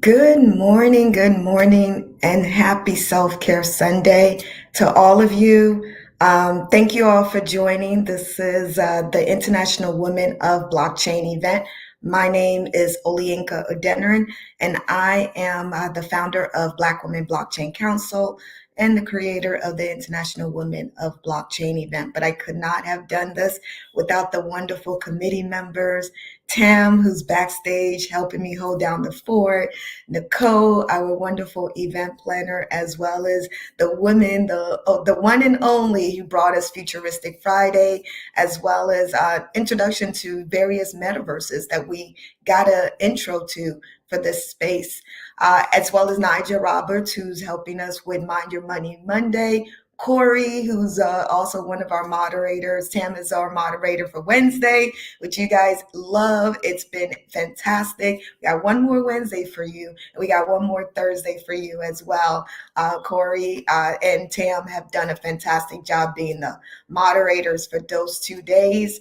Good morning, and happy Self Care Sunday to all of you. Thank you all for joining. This is the International Women of Blockchain event. My name is Olayinka, and I am the founder of Black Women Blockchain Council and the creator of the International Women of Blockchain event. But I could not have done this without the wonderful committee members, Tam, who's backstage helping me hold down the fort, Nicole, our wonderful event planner, as well as the women, the one and only who brought us Futuristic Friday, as well as introduction to various metaverses that we got an intro to for this space, as well as Nigel Roberts, who's helping us with Mind Your Money Monday. Corey, who's also one of our moderators. Tam is our moderator for Wednesday, which you guys love. It's been fantastic. We got one more Wednesday for you, and we got one more Thursday for you as well. Corey and Tam have done a fantastic job being the moderators for those 2 days.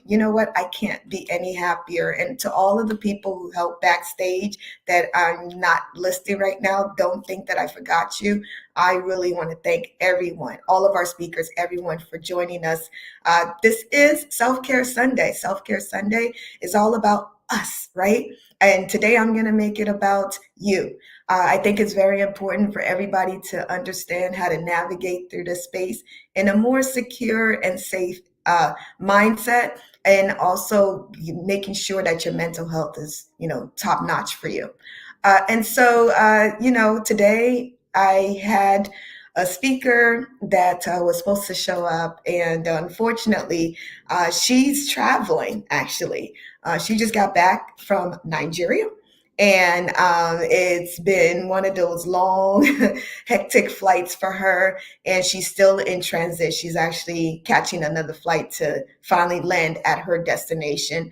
You know what? I can't be any happier. And to all of the people who helped backstage that I'm not listed right now, don't think that I forgot you. I really want to thank everyone, all of our speakers, everyone for joining us. This is Self-Care Sunday. Self-Care Sunday is all about us, right? And today I'm going to make it about you. I think it's very important for everybody to understand how to navigate through this space in a more secure and safe mindset, and also making sure that your mental health is, top notch for you. And so, today I had a speaker that was supposed to show up, and unfortunately, she's traveling actually. She just got back from Nigeria. And it's been one of those long, hectic flights for her, and she's still in transit. She's actually catching another flight to finally land at her destination,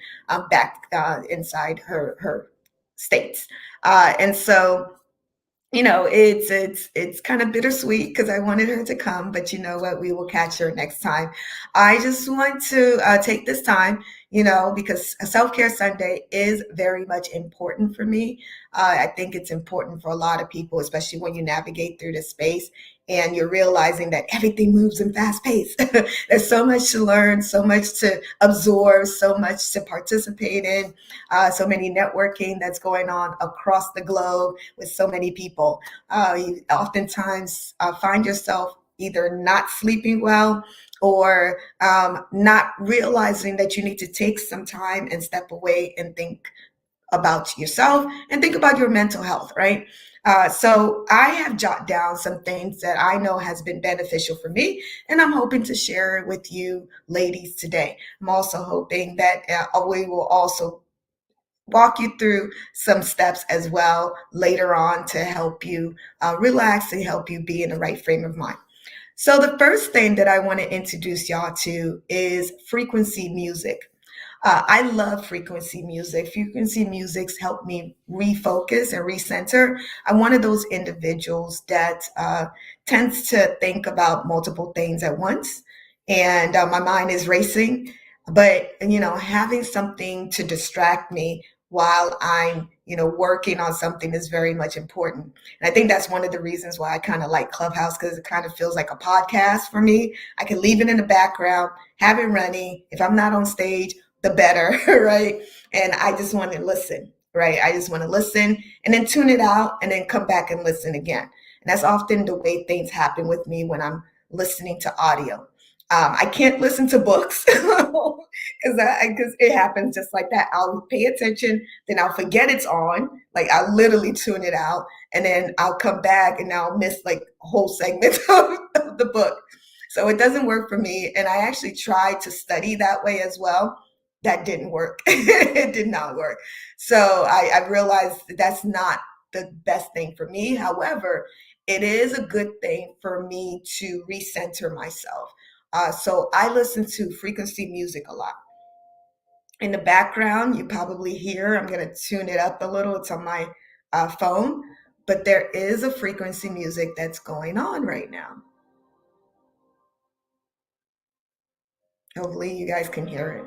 back inside her states. And so, it's kind of bittersweet because I wanted her to come, but you know what? We will catch her next time. I just want to take this time, because Self-Care Sunday is very much important for me. I think it's important for a lot of people, especially when you navigate through this space and you're realizing that everything moves in fast pace. There's so much to learn, so much to absorb, so much to participate in, so many networking that's going on across the globe with so many people. You oftentimes find yourself either not sleeping well or not realizing that you need to take some time and step away and think about yourself and think about your mental health, right? So I have jotted down some things that I know has been beneficial for me, and I'm hoping to share it with you ladies today. I'm also hoping that we will also walk you through some steps as well later on to help you relax and help you be in the right frame of mind. So the first thing that I want to introduce y'all to is frequency music. I love frequency music. Frequency musics help me refocus and recenter. I'm one of those individuals that tends to think about multiple things at once, and my mind is racing. But having something to distract me while I'm working on something is very much important. And I think that's one of the reasons why I kind of like Clubhouse, because it kind of feels like a podcast for me. I can leave it in the background, have it running. If I'm not on stage, the better, right? And I just want to listen, right? I just want to listen and then tune it out and then come back and listen again. And that's often the way things happen with me when I'm listening to audio. I can't listen to books because it happens just like that. I'll pay attention, then I'll forget it's on. Like I'll literally tune it out, and then I'll come back and I'll miss like a whole segment of the book. So it doesn't work for me. And I actually tried to study that way as well. That didn't work. It did not work. So I realized that's not the best thing for me. However, it is a good thing for me to recenter myself. So I listen to frequency music a lot. In the background, you probably hear, I'm going to tune it up a little. It's on my phone, but there is a frequency music that's going on right now. Hopefully you guys can hear it.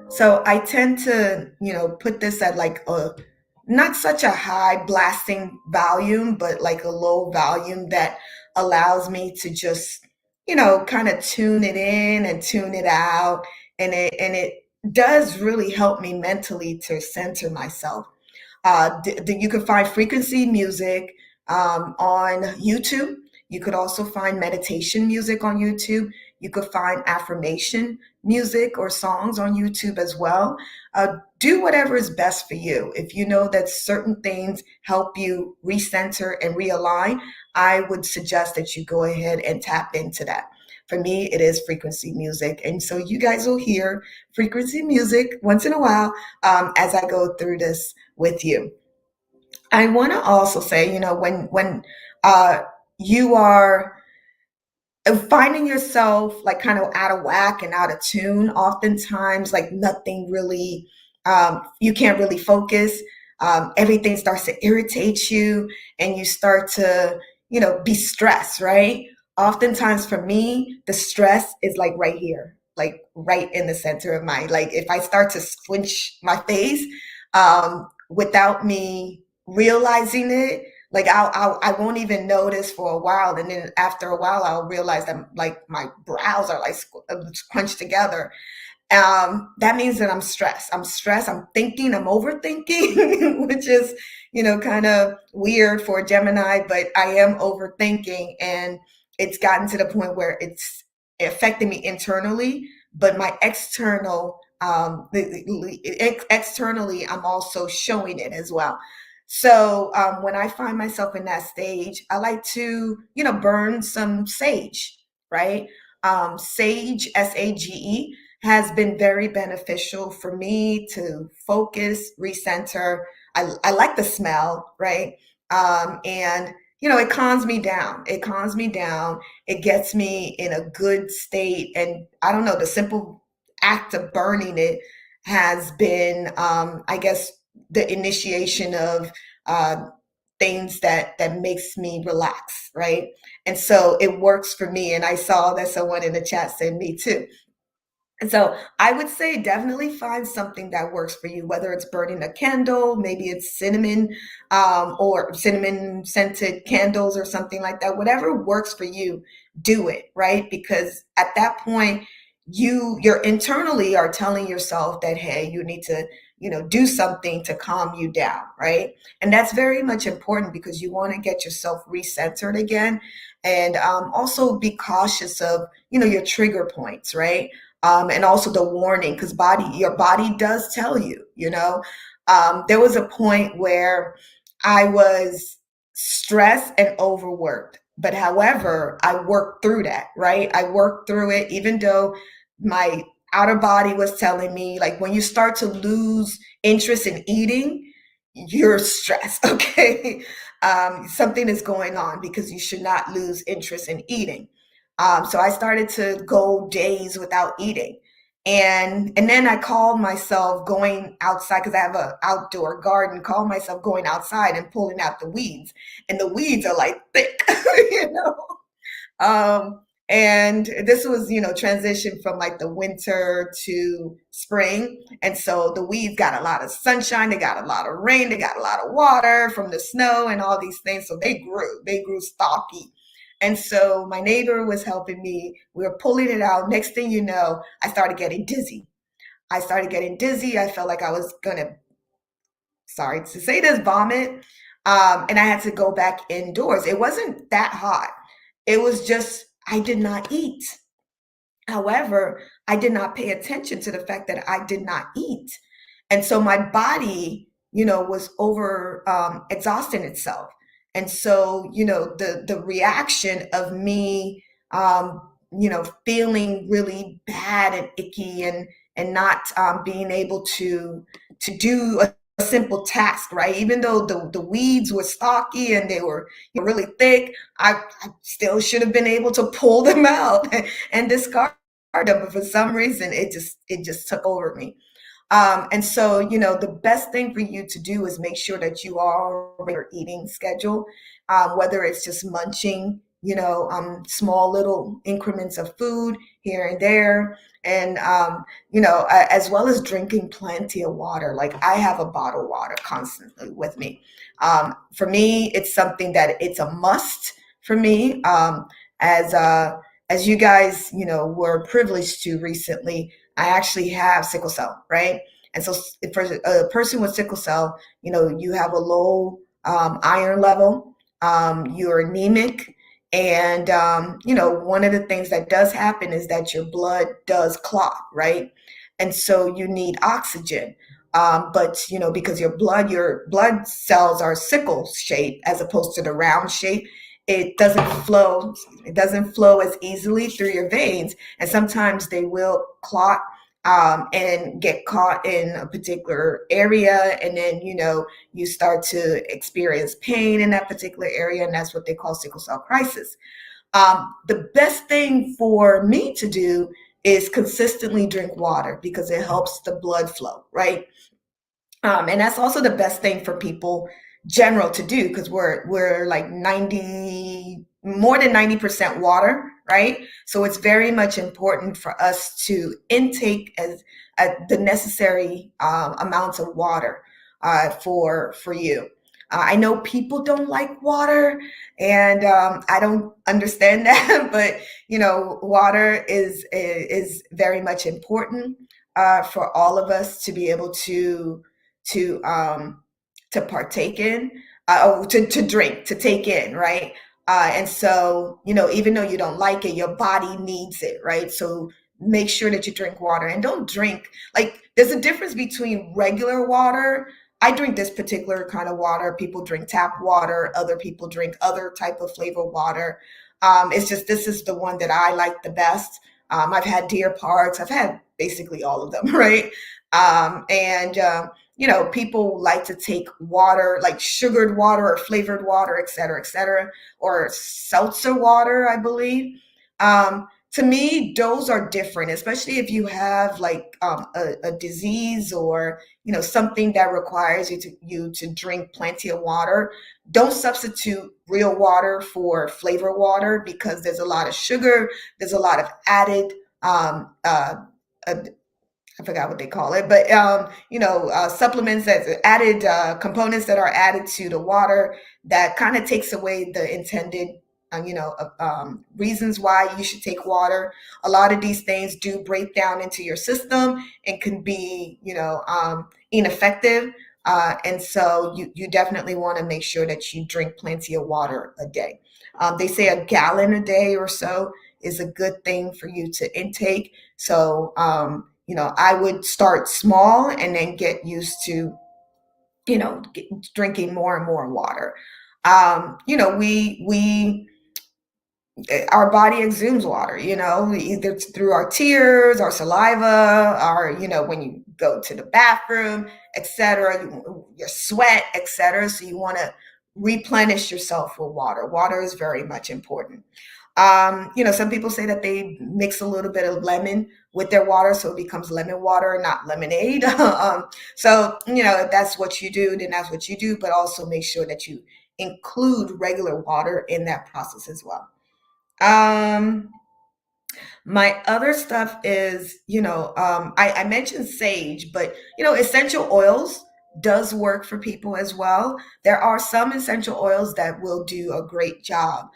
So I tend to, put this at like a not such a high blasting volume, but like a low volume that allows me to just, kind of tune it in and tune it out. And it does really help me mentally to center myself. You could find frequency music on YouTube. You could also find meditation music on YouTube. You could find affirmation music or songs on YouTube as well. Do whatever is best for you. If you know that certain things help you recenter and realign, I would suggest that you go ahead and tap into that. For me, it is frequency music. And so you guys will hear frequency music once in a while as I go through this with you. I want to also say, when uh, you are finding yourself like kind of out of whack and out of tune, oftentimes like nothing really, you can't really focus. Everything starts to irritate you, and you start to, be stressed, right? Oftentimes for me, the stress is like right here, like right in the center of my, like if I start to squinch my face, without me realizing it, like I won't even notice for a while, and then after a while I'll realize that like my brows are like crunched together. That means that I'm stressed. I'm stressed. I'm thinking. I'm overthinking, which is, kind of weird for a Gemini, but I am overthinking, and it's gotten to the point where it's affecting me internally, but my external, externally, I'm also showing it as well. So when I find myself in that stage, I like to, burn some sage, right? Sage, SAGE, has been very beneficial for me to focus, recenter. I like the smell, right? And it calms me down. It calms me down. It gets me in a good state. And I don't know, the simple act of burning it has been, I guess, the initiation of uh, things that makes me relax, right? And so it works for me. And I saw that someone in the chat said me too. And so I would say definitely find something that works for you, whether it's burning a candle, maybe it's cinnamon, or cinnamon scented candles or something like that. Whatever works for you, do it, right? Because at that point, you're internally are telling yourself that, hey, you need to, do something to calm you down, right? And that's very much important because you want to get yourself recentered again. And also be cautious of, your trigger points, right? And also the warning, because your body does tell you. There was a point where I was stressed and overworked, but however, I worked through that, right? I worked through it, even though my outer body was telling me, like, when you start to lose interest in eating, you're stressed. Okay. Something is going on because you should not lose interest in eating. So I started to go days without eating. And then I called myself going outside because I have an outdoor garden, called myself going outside and pulling out the weeds. And the weeds are like thick, you know. And this was, transition from like the winter to spring. And so the weeds got a lot of sunshine, they got a lot of rain, they got a lot of water from the snow and all these things. So they grew stocky. And so my neighbor was helping me. We were pulling it out. Next thing you know, I started getting dizzy. I started getting dizzy. I felt like I was gonna, sorry to say this, vomit. And I had to go back indoors. It wasn't that hot. It was just, I did not eat. However, I did not pay attention to the fact that I did not eat. And so my body, was over exhausting itself. And so, the reaction of me, feeling really bad and icky and not being able to do a simple task, right? Even though the weeds were stocky and they were really thick, I still should have been able to pull them out and discard them. But for some reason, it just took over me. And so, the best thing for you to do is make sure that you are on your eating schedule, whether it's just munching, small little increments of food here and there. And, as well as drinking plenty of water. Like I have a bottle of water constantly with me. For me, it's something that it's a must for me. As, as you guys, were privileged to recently, I actually have sickle cell, right? And so for a person with sickle cell, you have a low iron level, you're anemic, and one of the things that does happen is that your blood does clot, right? And so you need oxygen. But because your blood cells are sickle shape as opposed to the round shape, it doesn't flow. It doesn't flow as easily through your veins, and sometimes they will clot and get caught in a particular area, and then you start to experience pain in that particular area, and that's what they call sickle cell crisis. The best thing for me to do is consistently drink water because it helps the blood flow, right? And that's also the best thing for people general to do because we're like 90 more than 90% water, right? So it's very much important for us to intake as the necessary amounts of water for you. I know people don't like water, and I don't understand that, but water is very much important for all of us to be able to um, to partake in, to drink, to take in, right? And so, even though you don't like it, your body needs it, right? So make sure that you drink water and don't drink like there's a difference between regular water. I drink this particular kind of water. People drink tap water. Other people drink other type of flavored water. It's just this is the one that I like the best. I've had Deer Parks. I've had basically all of them, right? And people like to take water, like sugared water or flavored water, et cetera, or seltzer water, I believe. To me, those are different, especially if you have like a disease or something that requires you to drink plenty of water. Don't substitute real water for flavor water because there's a lot of sugar, there's a lot of added uh, I forgot what they call it, but supplements that added components that are added to the water that kind of takes away the intended, reasons why you should take water. A lot of these things do break down into your system and can be, ineffective. And so you definitely want to make sure that you drink plenty of water a day. They say a gallon a day or so is a good thing for you to intake. So, I would start small and then get used to, drinking more and more water. We our body exudes water, either through our tears, our saliva, or, when you go to the bathroom, etc., your sweat, etc. So you want to replenish yourself with water. Water is very much important. Some people say that they mix a little bit of lemon with their water so it becomes lemon water, not lemonade. So, if that's what you do, then that's what you do, but also make sure that you include regular water in that process as well. Um, my other stuff is, I mentioned sage, but essential oils does work for people as well. There are some essential oils that will do a great job.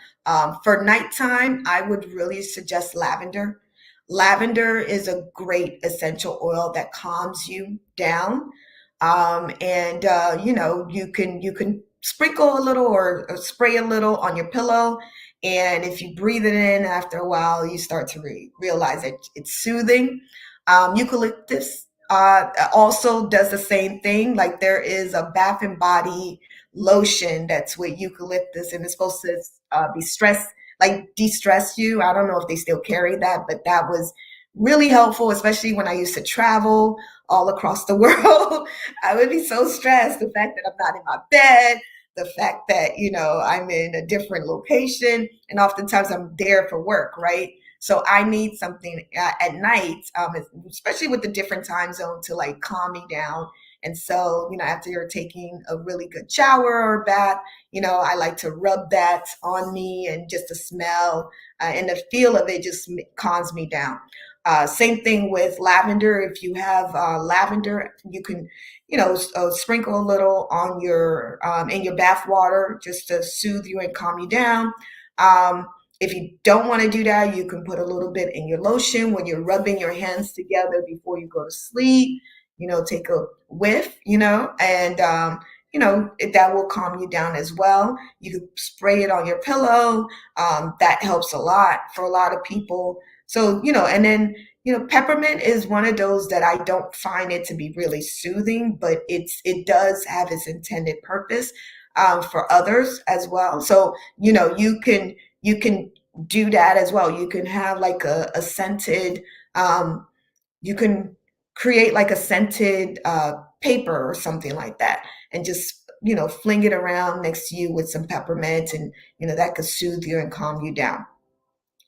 For nighttime, I would really suggest lavender. Lavender is a great essential oil that calms you down. And you can sprinkle a little or spray a little on your pillow, and if you breathe it in after a while, you start to realize that it's soothing. Eucalyptus also does the same thing. Like there is a bath and body lotion that's with eucalyptus, and it's supposed to be stress, like de-stress you. I don't know if they still carry that, but that was really helpful, especially when I used to travel all across the world. I would be so stressed. The fact that I'm not in my bed, the fact that I'm in a different location, and oftentimes I'm there for work, right? So I need something at night, especially with the different time zone, to like calm me down And so, after you're taking a really good shower or bath, I like to rub that on me, and just the smell and the feel of it just calms me down. Same thing with lavender. If you have lavender, you can, sprinkle a little on your in your bath water, just to soothe you and calm you down. Um, if you don't want to do that, you can put a little bit in your lotion when you're rubbing your hands together before you go to sleep. Take a whiff, and that will calm you down as well. You could spray it on your pillow. That helps a lot for a lot of people. So, and then, peppermint is one of those that I don't find it to be really soothing, but it does have its intended purpose for others as well. So, you can do that as well. You can have like a scented, you can create like a scented paper or something like that, and just, fling it around next to you with some peppermint, and, that could soothe you and calm you down.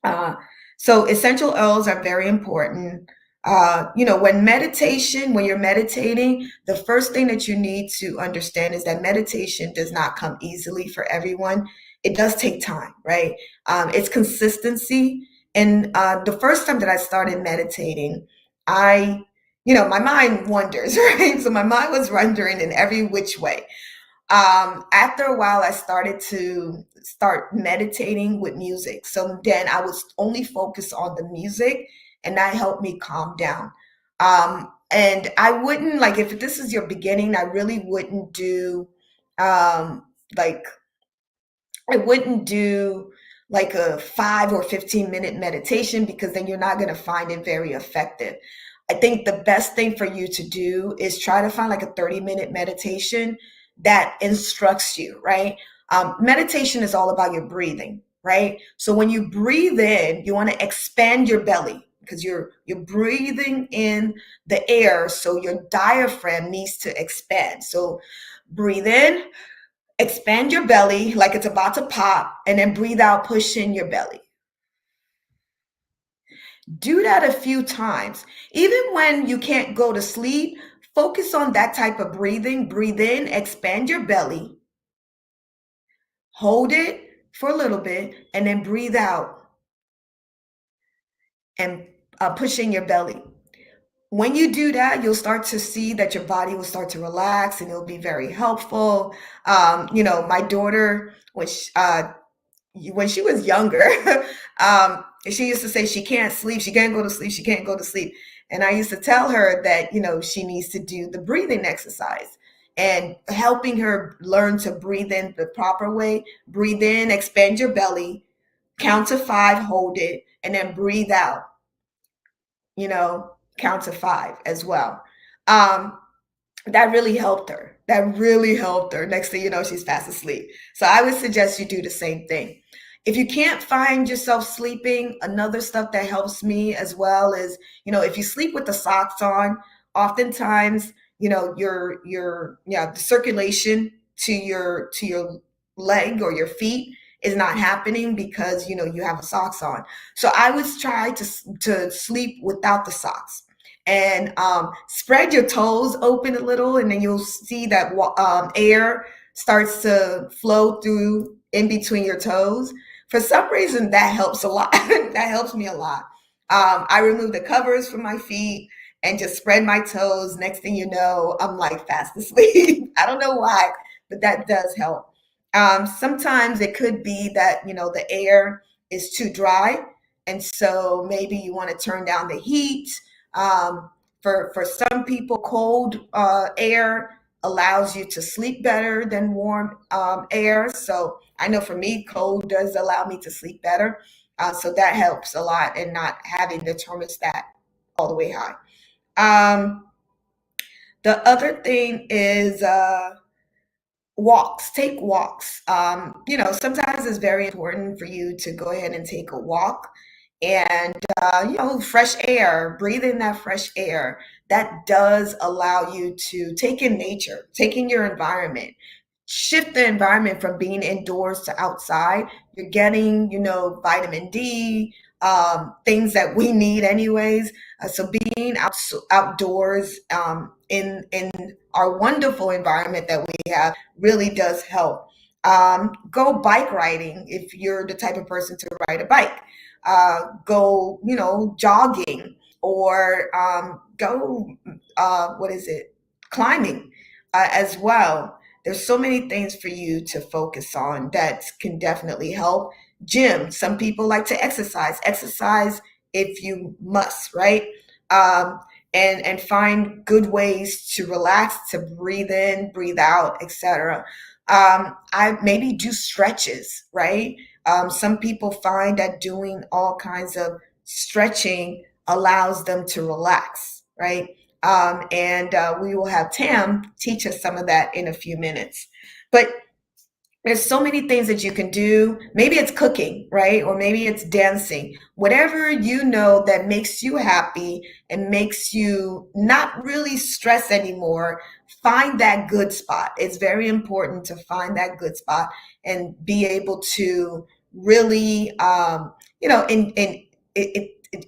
Uh, so essential oils are very important. When you're meditating, the first thing that you need to understand is that meditation does not come easily for everyone. It does take time, right? It's consistency. And the first time that I started meditating, I, my mind wanders, right? So my mind was wandering in every which way. After a while, I started to start meditating with music. So then I was only focused on the music, and that helped me calm down. And I wouldn't, like, if this is your beginning, I really wouldn't do like I wouldn't do like a 5 or 15 minute meditation, because then you're not going to find it very effective. I think the best thing for you to do is try to find like a 30-minute meditation that instructs you, right? Meditation is all about your breathing, right? So when you breathe in, you want to expand your belly, because you're breathing in the air, so your diaphragm needs to expand. So breathe in, expand your belly like it's about to pop, and then breathe out, push in your belly. Do that a few times. Even when you can't go to sleep, focus on that type of breathing. Breathe in, expand your belly, hold it for a little bit, and then breathe out and push in your belly. When you do that, you'll start to see that your body will start to relax, and it'll be very helpful. My daughter, when she was younger, she used to say she can't sleep, she can't go to sleep, she can't go to sleep. And I used to tell her that, she needs to do the breathing exercise, and helping her learn to breathe in the proper way. Breathe in, expand your belly, count to 5, hold it, and then breathe out, count to 5 as well. Um, that really helped her. That really helped her. Next thing you know, she's fast asleep. So I would suggest you do the same thing. If you can't find yourself sleeping, another stuff that helps me as well is, if you sleep with the socks on, oftentimes, the circulation to your leg or your feet is not happening, because, you have the socks on. So I would try to sleep without the socks, and spread your toes open a little, and then you'll see that air starts to flow through in between your toes. For some reason, that helps a lot. That helps me a lot. I remove the covers from my feet and just spread my toes. Next thing you know, I'm like fast asleep. I don't know why, but that does help. Sometimes it could be that, the air is too dry, and so maybe you want to turn down the heat. Um, for some people, cold air allows you to sleep better than warm air. So I know for me, cold does allow me to sleep better. So that helps a lot in not having the thermostat all the way high. Um, the other thing is walks. Take walks. Sometimes it's very important for you to go ahead and take a walk, and fresh air, breathe in that fresh air. That does allow you to take in nature, take in your environment, shift the environment from being indoors to outside. You're getting, vitamin D, things that we need anyways. So being outdoors, in our wonderful environment that we have really does help. Go bike riding if you're the type of person to ride a bike. Go, jogging, or go, what is it, climbing as well. There's so many things for you to focus on that can definitely help. Gym. Some people like to exercise. Exercise if you must, right? Um, and find good ways to relax, to breathe in, breathe out, etc. I maybe do stretches, right? Some people find that doing all kinds of stretching allows them to relax, right? And we will have Tam teach us some of that in a few minutes. But there's so many things that you can do. Maybe it's cooking, right? Or maybe it's dancing. Whatever you know that makes you happy and makes you not really stress anymore, find that good spot. It's very important to find that good spot and be able to really,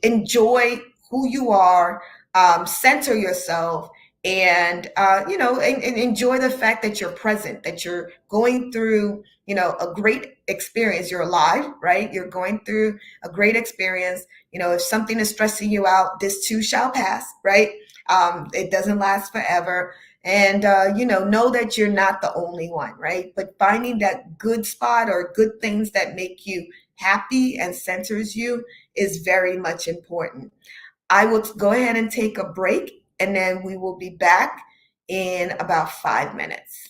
enjoy who you are, center yourself, and enjoy the fact that you're present, that you're going through, a great experience. You're alive, right? You're going through a great experience. If something is stressing you out, this too shall pass, right? It doesn't last forever. And know that you're not the only one, right? But finding that good spot or good things that make you happy and centers you is very much important. I will go ahead and take a break, and then we will be back in about 5 minutes.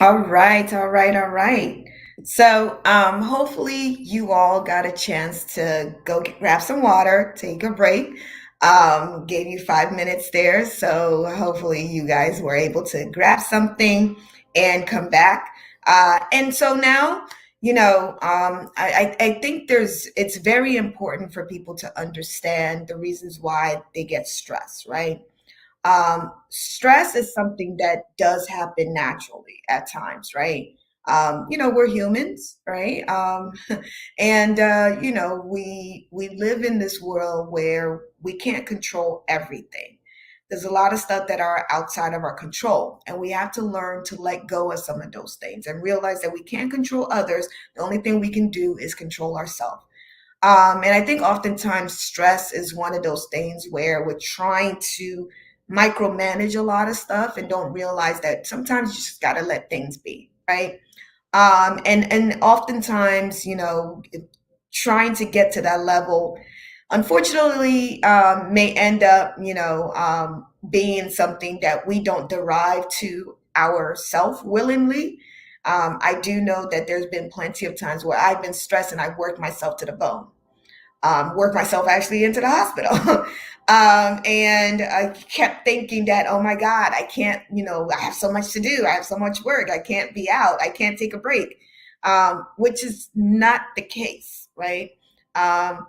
All right, all right, all right. So, hopefully, you all got a chance to grab some water, take a break. Gave you 5 minutes there, so hopefully, you guys were able to grab something and come back. And so now, I think it's very important for people to understand the reasons why they get stressed, right? Stress is something that does happen naturally at times, right? We're humans, right? And we live in this world where we can't control everything. There's a lot of stuff that are outside of our control, and we have to learn to let go of some of those things and realize that we can't control others. The only thing we can do is control ourselves. And I think oftentimes stress is one of those things where we're trying to micromanage a lot of stuff and don't realize that sometimes you just got to let things be, right? And oftentimes, trying to get to that level, unfortunately, may end up, being something that we don't derive to ourself willingly. I do know that there's been plenty of times where I've been stressed and I worked myself to the bone, worked myself actually into the hospital. And I kept thinking that, oh my God, I can't, I have so much to do. I have so much work. I can't be out. I can't take a break, which is not the case, right? Um,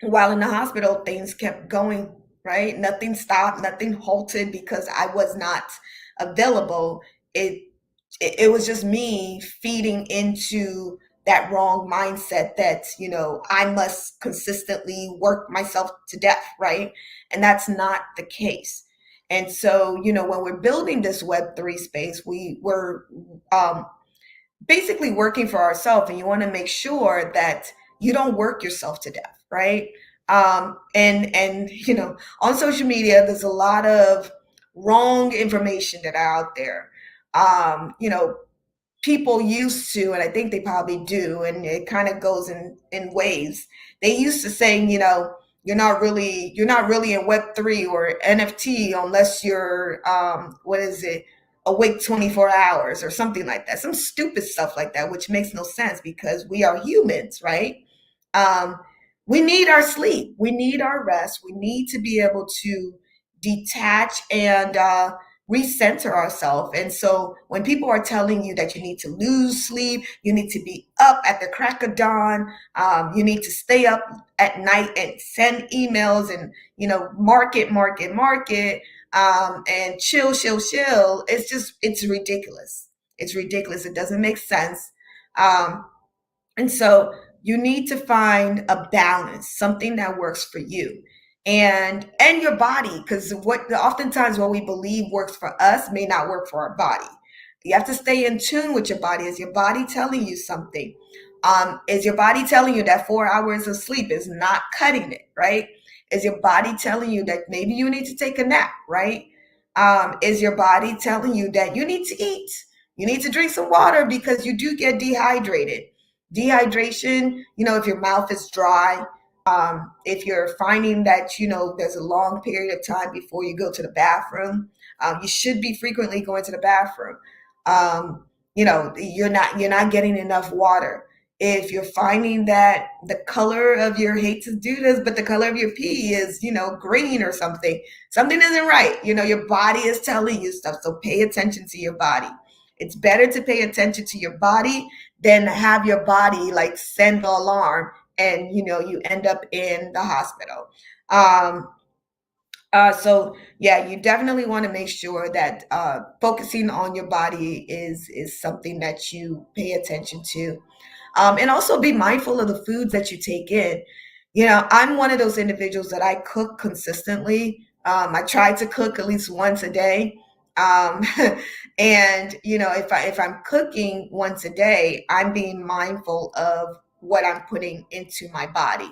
while in the hospital, things kept going, right? Nothing stopped, nothing halted because I was not available. It it was just me feeding into that wrong mindset that, I must consistently work myself to death, right? And that's not the case. And so, when we're building this Web3 space, we're um, basically working for ourselves, and you want to make sure that you don't work yourself to death, right? And on social media there's a lot of wrong information that are out there. People used to, and I think they probably do, and it kind of goes in waves. They used to saying, you're not really in Web3 or NFT unless you're what is it, awake 24 hours or something like that. Some stupid stuff like that, which makes no sense because we are humans, right? Um, we need our sleep, we need our rest, we need to be able to detach and recenter ourselves. And so when people are telling you that you need to lose sleep, you need to be up at the crack of dawn, you need to stay up at night and send emails and, market, and chill. It's ridiculous. It's ridiculous. It doesn't make sense. Um, and so you need to find a balance, something that works for you and your body, because oftentimes what we believe works for us may not work for our body. You have to stay in tune with your body. Is your body telling you something? Is your body telling you that 4 hours of sleep is not cutting it, right? Is your body telling you that maybe you need to take a nap, right? Is your body telling you that you need to eat? You need to drink some water because you do get dehydrated. Dehydration, if your mouth is dry, if you're finding that, there's a long period of time before you go to the bathroom, you should be frequently going to the bathroom. You're not getting enough water. If you're finding that the color of your, hate to do this, but the color of your pee is, green or something isn't right. Your body is telling you stuff. So pay attention to your body. It's better to pay attention to your body than have your body like send the alarm and you end up in the hospital. So yeah, you definitely want to make sure that focusing on your body is something that you pay attention to, and also be mindful of the foods that you take in. I'm one of those individuals that I cook consistently. I try to cook at least once a day. Um, and if I'm cooking once a day, I'm being mindful of what I'm putting into my body.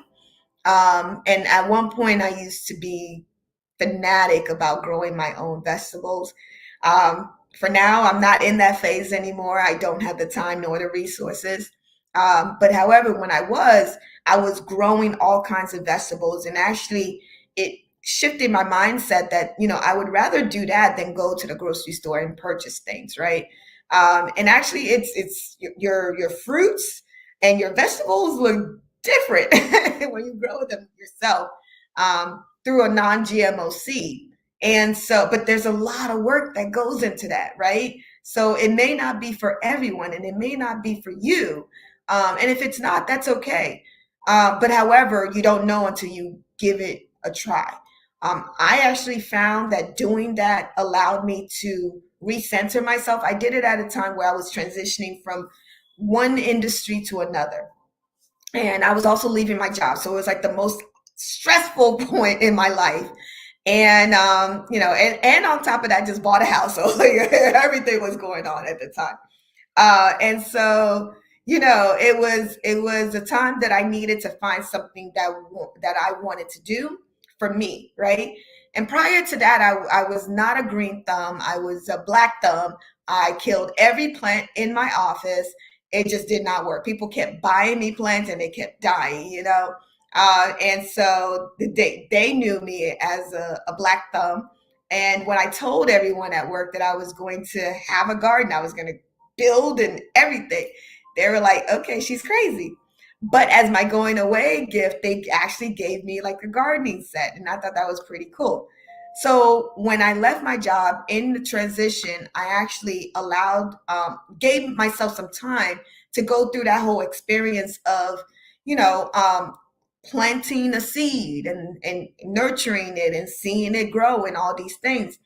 And at one point, I used to be fanatic about growing my own vegetables. For now, I'm not in that phase anymore. I don't have the time nor the resources. But however, when I was growing all kinds of vegetables, and actually, it shifted my mindset that I would rather do that than go to the grocery store and purchase things, right? And actually, it's your fruits and your vegetables look different when you grow them yourself through a non-GMO seed. And so, but there's a lot of work that goes into that, right? So it may not be for everyone, and it may not be for you. And if it's not, that's okay. But however, you don't know until you give it a try. I actually found that doing that allowed me to recenter myself. I did it at a time where I was transitioning from one industry to another. And I was also leaving my job. So it was like the most stressful point in my life. And and on top of that, just bought a house. So everything was going on at the time. And so, it was a time that I needed to find something that I wanted to do for me, right? And prior to that, I was not a green thumb. I was a black thumb. I killed every plant in my office. It just did not work. People kept buying me plants and they kept dying. And so they knew me as a black thumb. And when I told everyone at work that I was going to have a garden, I was going to build and everything. They were like, okay, she's crazy. But as my going away gift, they actually gave me like a gardening set. And I thought that was pretty cool. So when I left my job in the transition, I actually gave myself some time to go through that whole experience of, you know, um, planting a seed and nurturing it and seeing it grow and all these things.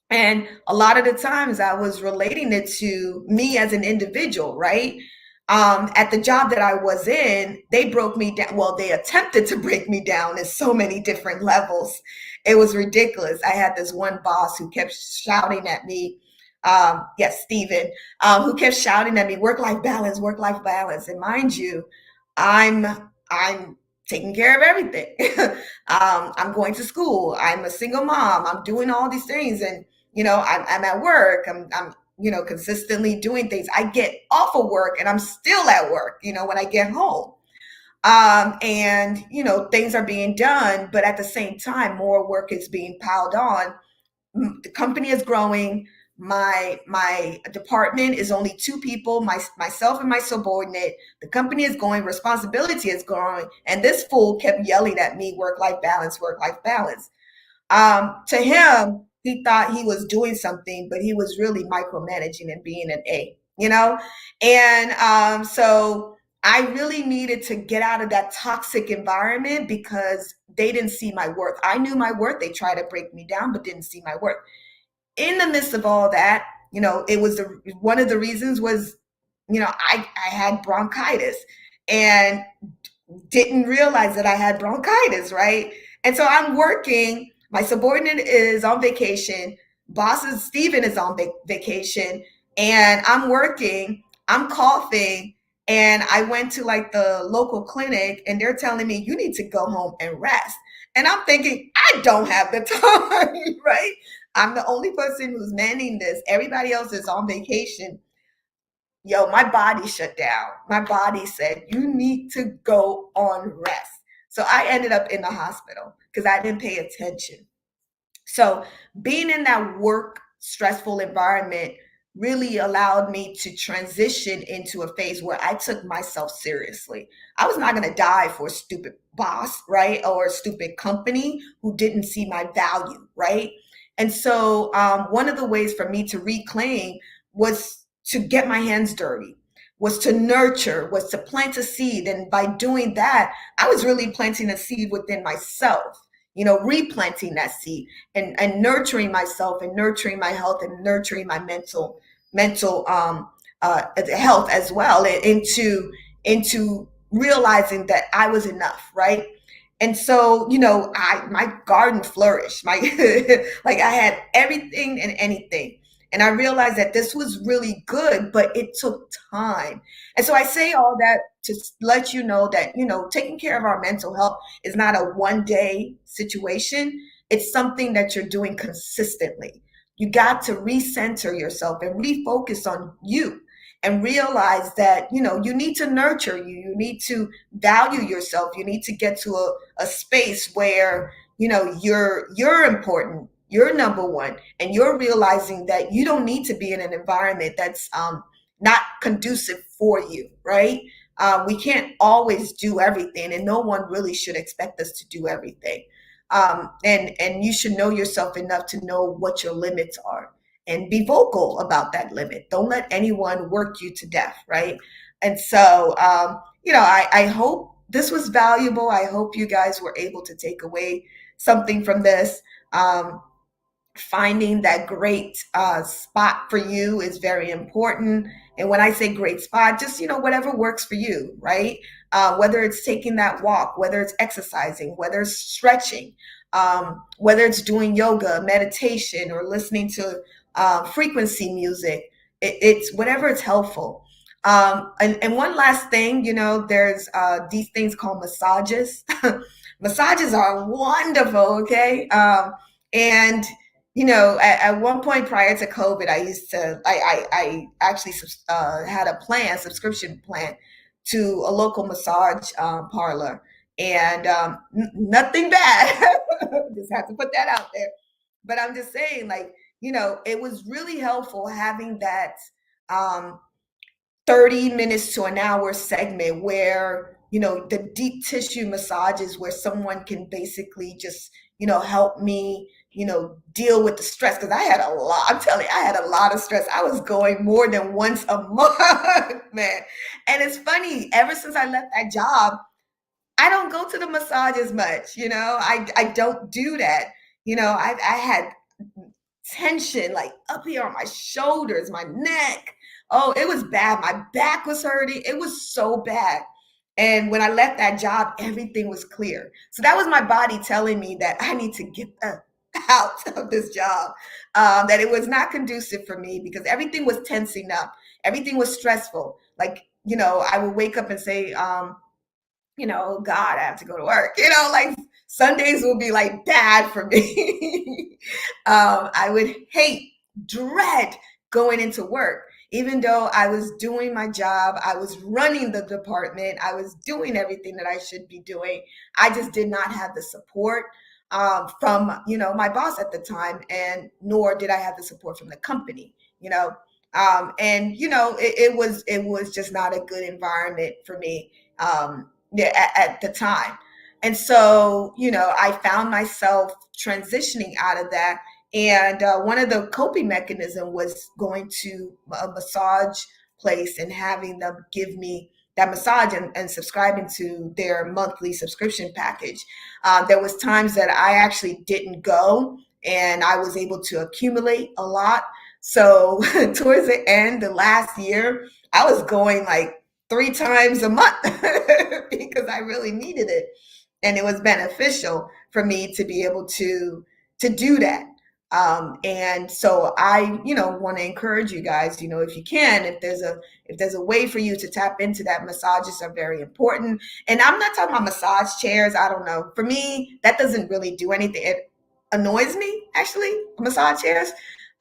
And a lot of the times I was relating it to me as an individual, right? At the job that I was in, they broke me down. Well, they attempted to break me down in so many different levels. It was ridiculous. I had this one boss who kept shouting at me. Yes, Stephen, who kept shouting at me, work life balance, work life balance. And mind you, I'm I'm taking care of everything. I'm going to school. I'm a single mom. I'm doing all these things, and I'm at work. I'm consistently doing things. I get off of work and I'm still at work, when I get home. And things are being done, but at the same time, more work is being piled on. The company is growing. My department is only two people, myself and my subordinate. The company is going, responsibility is growing, and this fool kept yelling at me, work life balance. To him, he thought he was doing something, but he was really micromanaging and being an A. And so I really needed to get out of that toxic environment because they didn't see my worth. I knew my worth. They tried to break me down, but didn't see my worth. In the midst of all that, it was one of the reasons was, I had bronchitis and didn't realize that I had bronchitis, right? And so I'm working. My subordinate is on vacation. Stephen is on vacation, and I'm working. I'm coughing, and I went to like the local clinic, and they're telling me you need to go home and rest. And I'm thinking I don't have the time, right? I'm the only person who's manning this. Everybody else is on vacation. Yo, my body shut down. My body said, you need to go on rest. So I ended up in the hospital because I didn't pay attention. So being in that work stressful environment really allowed me to transition into a phase where I took myself seriously. I was not going to die for a stupid boss, right? Or a stupid company who didn't see my value, right? And so one of the ways for me to reclaim was to get my hands dirty, was to nurture, was to plant a seed. And by doing that, I was really planting a seed within myself, replanting that seed and nurturing myself and nurturing my health and nurturing my mental health as well, into realizing that I was enough, right? And so, my garden flourished. My like I had everything and anything. And I realized that this was really good, but it took time. And so I say all that to let you know that, taking care of our mental health is not a one day situation. It's something that you're doing consistently. You got to recenter yourself and refocus on you and realize that, you need to nurture you need to value yourself. You need to get to a space where, you're important. you're number one, and you're realizing that you don't need to be in an environment that's not conducive for you, right? We can't always do everything, and no one really should expect us to do everything. And you should know yourself enough to know what your limits are and be vocal about that limit. Don't let anyone work you to death, right? And so, I hope this was valuable. I hope you guys were able to take away something from this. Finding that great spot for you is very important. And when I say great spot, just, whatever works for you, right? Whether it's taking that walk, whether it's exercising, whether it's stretching, whether it's doing yoga, meditation, or listening to frequency music, it's whatever it's helpful. And one last thing, there's these things called massages. Massages are wonderful, okay? And at one point prior to COVID, I actually had a subscription plan to a local massage parlor, and nothing bad. Just have to put that out there. But I'm just saying, like, it was really helpful having that um, 30 minutes to an hour segment where, the deep tissue massages where someone can basically just, help me, deal with the stress. Cause I had a lot, I'm telling you, I had a lot of stress. I was going more than once a month, man. And it's funny, ever since I left that job, I don't go to the massage as much, I don't do that. I had tension like up here on my shoulders, my neck. Oh, it was bad. My back was hurting. It was so bad. And when I left that job, everything was clear. So that was my body telling me that I need to get out of this job, that it was not conducive for me because everything was tensing up. Everything was stressful. Like, I would wake up and say, God, I have to go to work. Like Sundays will be like bad for me. I would dread going into work. Even though I was doing my job, I was running the department, I was doing everything that I should be doing. I just did not have the support from, my boss at the time, and nor did I have the support from the company, it was just not a good environment for me. At the time. And so, I found myself transitioning out of that. And one of the coping mechanism was going to a massage place and having them give me that massage and subscribing to their monthly subscription package. There was times that I actually didn't go, and I was able to accumulate a lot. So towards the end, the last year, I was going like 3 times a month because I really needed it. And it was beneficial for me to be able to do that. And so I, want to encourage you guys, if you can, if there's a way for you to tap into that, massages are very important. And I'm not talking about massage chairs. I don't know. For me, that doesn't really do anything. It annoys me, actually, massage chairs.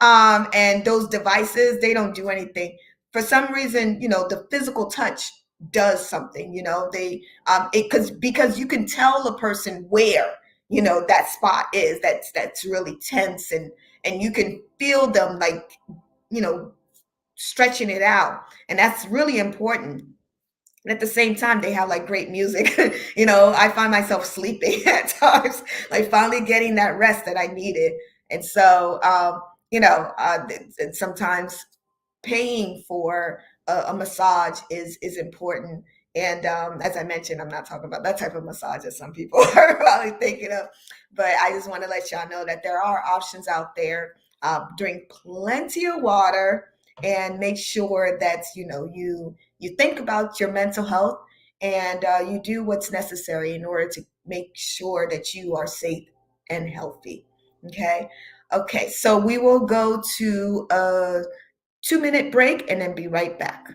And those devices, they don't do anything. For some reason, the physical touch does something, because you can tell a person where, that spot is that's really tense, and you can feel them like, stretching it out. And that's really important. And at the same time, they have like great music. I find myself sleeping at times, like finally getting that rest that I needed. And so, sometimes paying for a massage is important. And as I mentioned, I'm not talking about that type of massage that some people are probably thinking of, but I just want to let y'all know that there are options out there. Drink plenty of water, and make sure that you think about your mental health, and you do what's necessary in order to make sure that you are safe and healthy. Okay, so we will go to a 2-minute break and then be right back.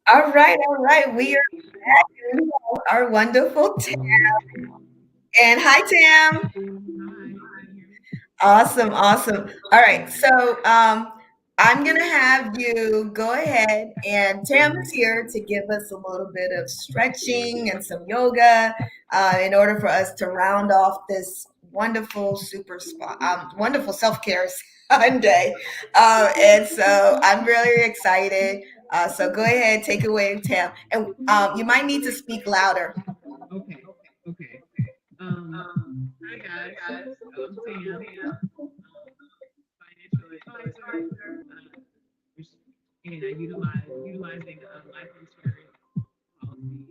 All right. We are back and we have our wonderful Tam. And hi, Tam. Awesome, awesome. All right, so I'm gonna have you go ahead, and Tam is here to give us a little bit of stretching and some yoga in order for us to round off this wonderful super spa, wonderful self care Sunday. And so I'm really excited. So go ahead, take it away, Tam, and you might need to speak louder. Okay, okay. Hi guys. So I'm Tam, financial advisor, uh, which- and I utilizing life insurance policies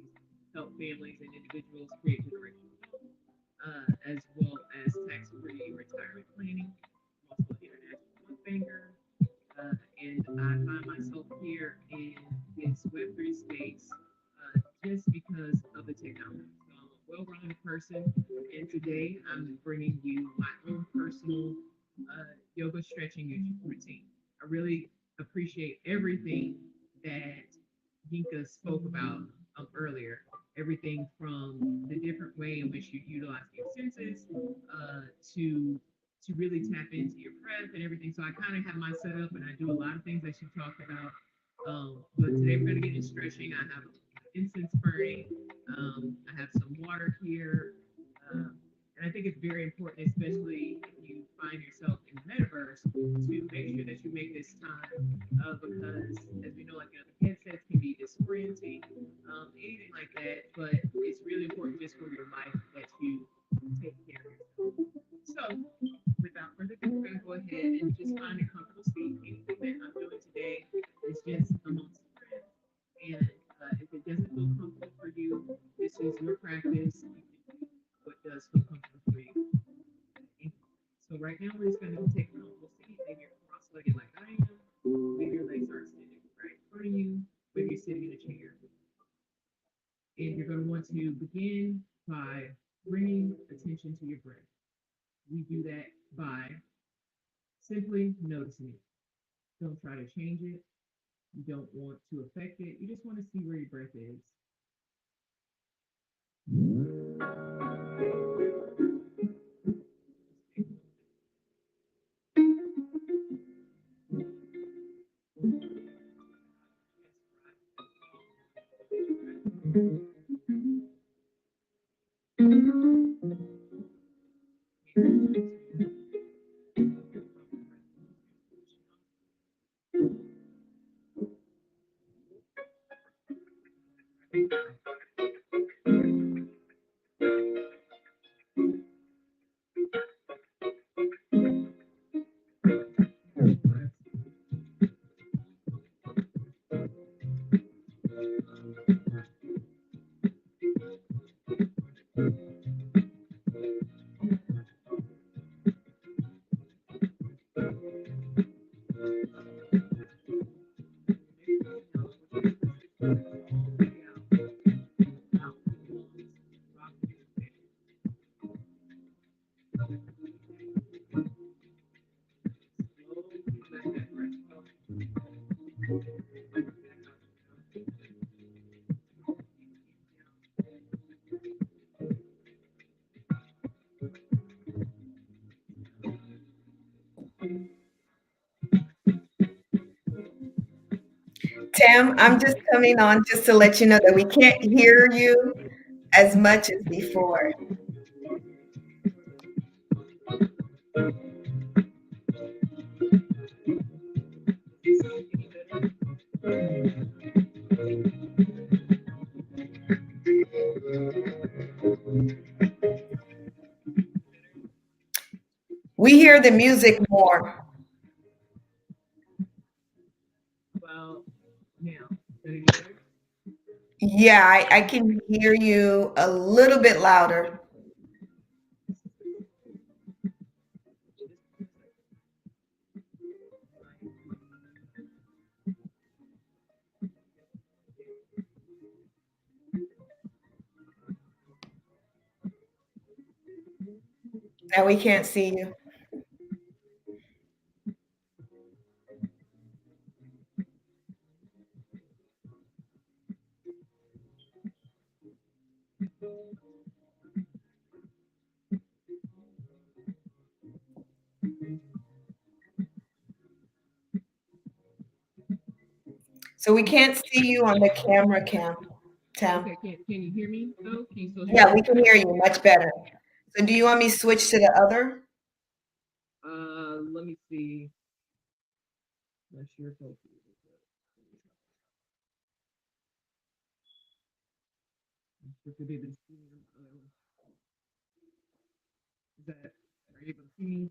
help families and individuals create generational wealth, as well as tax-free retirement planning. I'm also an international wealth banker, and I find myself here in this Web3 space just because of the technology. So I'm a well-rounded person, and today I'm bringing you my own personal yoga stretching routine. I really appreciate everything that Yinka spoke about earlier. Everything from the different way in which you utilize your senses to really tap into your breath and everything. So I kind of have my setup, and I do a lot of things that she talked about. But today we're going to get into stretching. I have incense burning. I have some water here. And I think it's very important, especially if you find yourself in the metaverse, to make sure that you make this time because, as we know, like the headsets can be disorienting, anything like that. But it's really important just for your life that you take care of yourself. So, without further ado, we're going to go ahead and just find a comfortable seat. Anything that I'm doing today is just amongst friends. And if it doesn't feel comfortable for you, this is your practice. You can do what does feel comfortable for you. So right now, we're just going to take a comfortable seat. Maybe you're cross-legged like I am. Maybe your legs are extended right in front of you. Maybe you're sitting in a chair. And you're going to want to begin by bringing attention to your breath. We do that by simply noticing it. Don't try to change it. You don't want to affect it. You just want to see where your breath is. Tam, I'm just coming on just to let you know that we can't hear you as much as before. We hear the music more. Well, now, any better? Yeah, I can hear you a little bit louder. Now we can't see you. So we can't see you on the camera cam, Tam. Okay, can you hear me though? Can you still hear Yeah, me? we can hear you much better. So do you want me to switch to the other? Let me see. Not sure if I'll if you'll be able to see me. Is that, are you able to see me?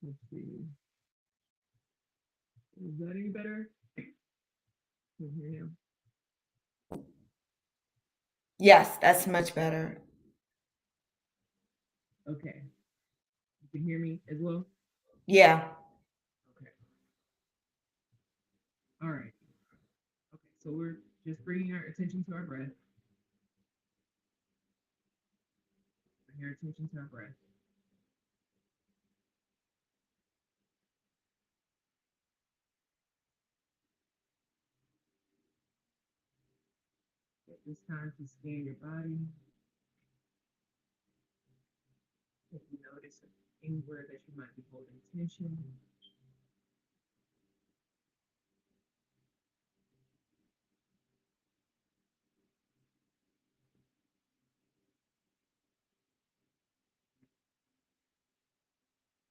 Let's see. Is that any better? Can you hear now? Yes, that's much better. Okay. You can hear me as well? Yeah. Okay. All right. Okay. So we're just bringing our attention to our breath. Bring our attention to our breath. Take this time to scan your body. If you notice anywhere that you might be holding tension,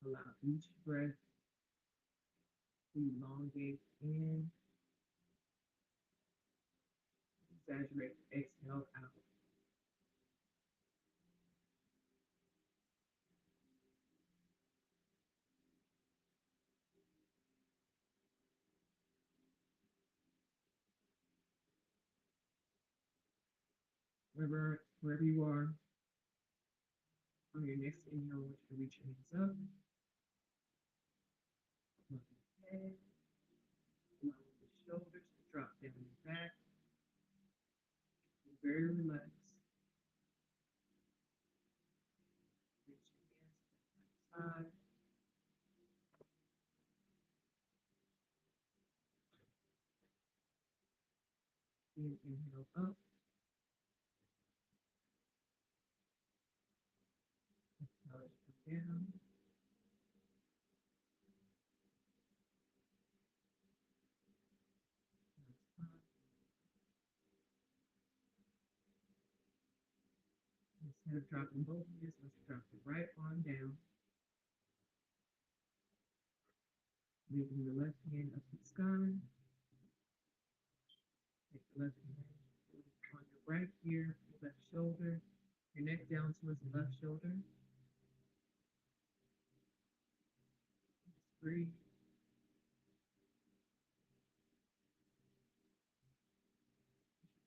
allow each breath to elongate in, exaggerate, exhale out. Wherever you are, on your next inhale, I want you to reach your hands up, above your head, allow the shoulders to drop down your back. Be very relaxed. Reach your hands to the side. Then inhale up, exhale down. Instead of dropping both hands, let's drop the right arm down, leaving the left hand up to the sky. Take the left hand on your right ear, your left shoulder, your neck down towards the left shoulder. Just breathe.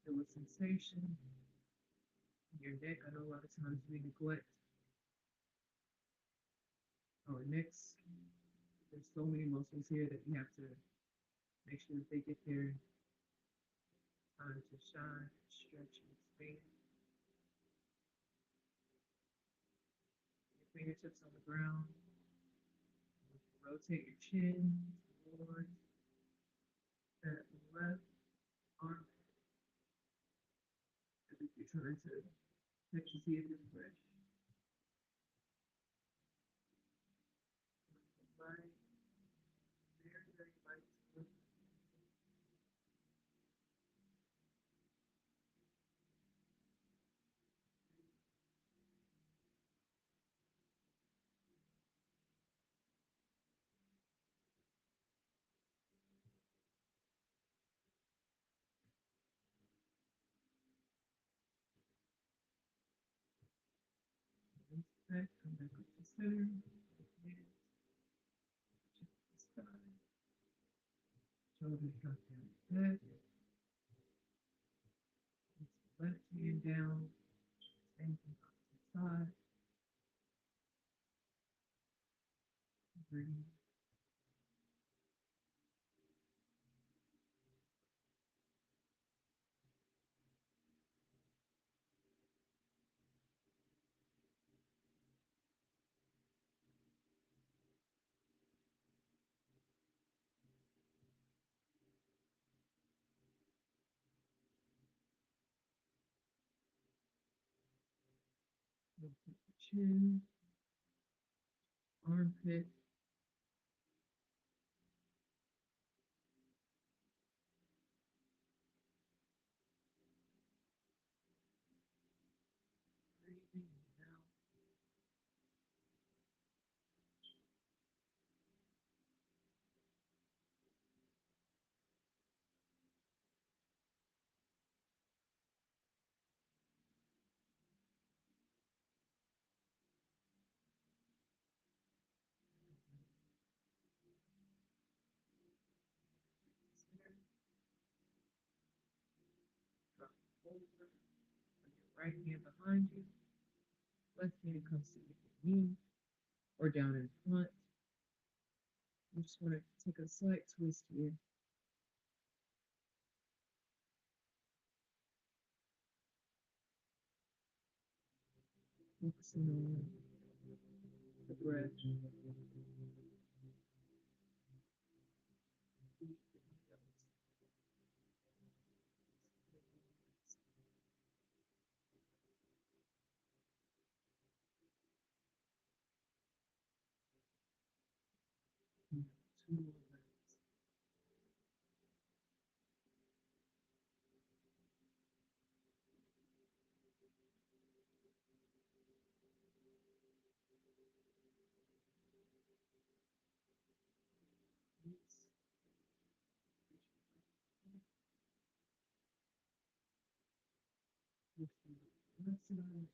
Feel a sensation in your neck. I know a lot of times we neglect our necks. There's so many muscles here that we have to make sure that they get their time to shine, stretch, and expand. Your fingertips on the ground. Rotate your chin towards that left arm. As if you're trying to check to see if it's fresh. Light, very, very light skin. Back, come back up to center. Hands, check the spine. Shoulders drop down back. Left hand down. Same thing opposite side. Breathe. Look at the chin, armpit. Breathing out. Center. Drop over. Put your right hand behind you. Left hand comes to your knee or down in front. You just want to take a slight twist here. Focusing on the breath. Two more breaths. Release. Lifting up the left side.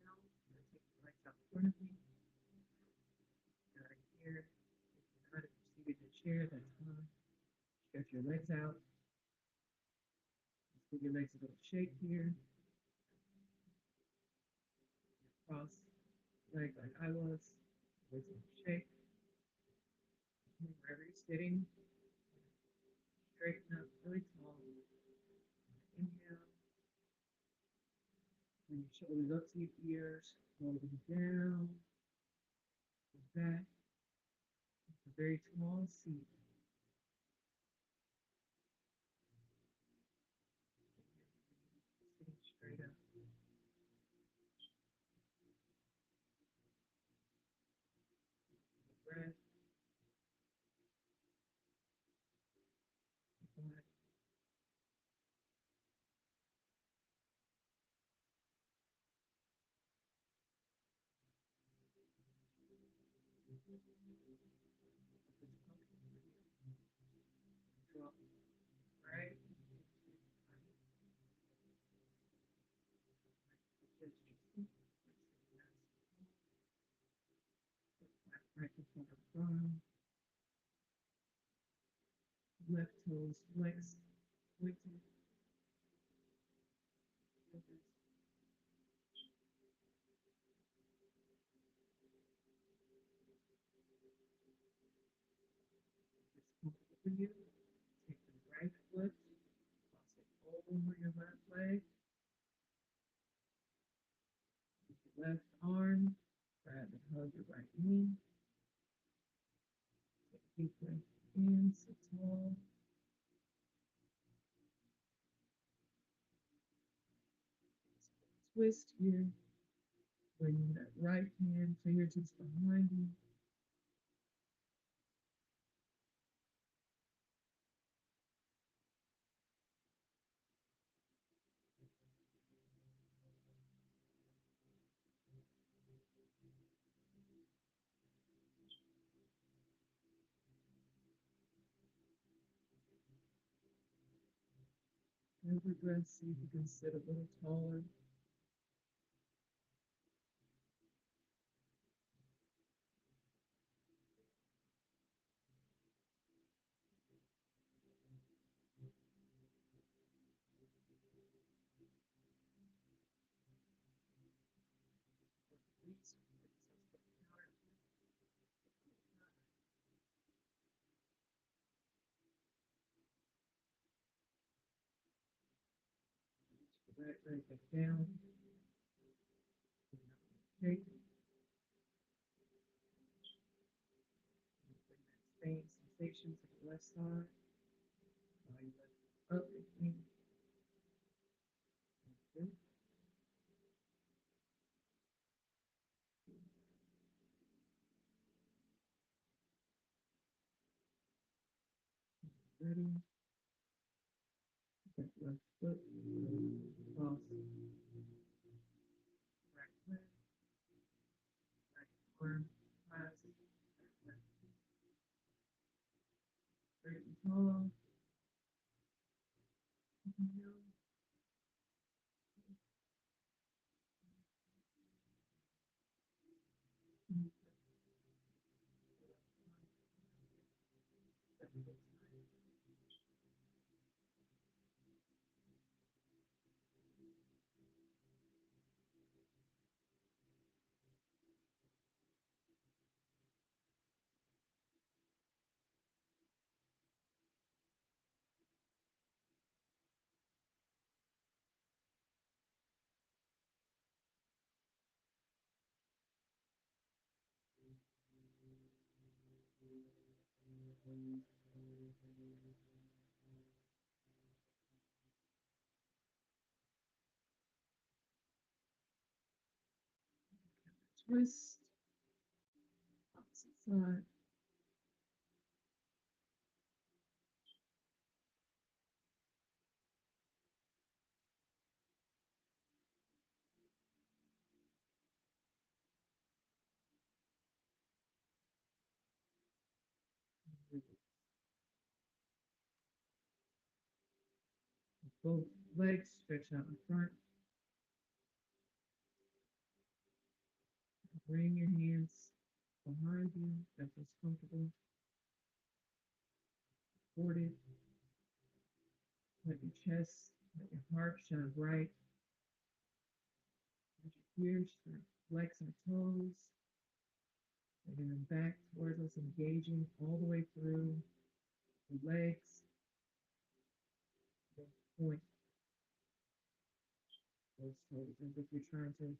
Now, I'm going to take the legs out in front of me. Right here. If you're not, if you're seated in a chair, that's fine. Stretch your legs out. Just give your legs a little shake here. Cross leg like I was. Legs a little shake. And wherever you're sitting, straighten up really tall. Inhale. Bring your shoulders up to your ears. Roll them down. Back. It's a very tall seat. Sitting straight up. Breath. Body. Right? Right before the arm, left toes flexed, pointed, fingers comfortable for you. Take the right foot, cross it over your left leg, left arm, grab and hug your right knee. Take a deep breath in, sit tall. Twist here. Bring that right hand fingertips behind you. Every breath, see if you can sit a little taller. Right leg back down. Okay. Bring that same sensation to the left side. Now you lift up again. Good. Ready. That left foot. Cross. Right leg. Right arm. Class. Straight and tall. Inhale. Twist. Opposite side. Both legs stretch out in front. Bring your hands behind you. That feels comfortable. Supported. Let your chest, let your heart shine bright. Let your ears start flexing toes. Bringing them back towards us, engaging all the way through the legs. Then point those toes as if you're trying to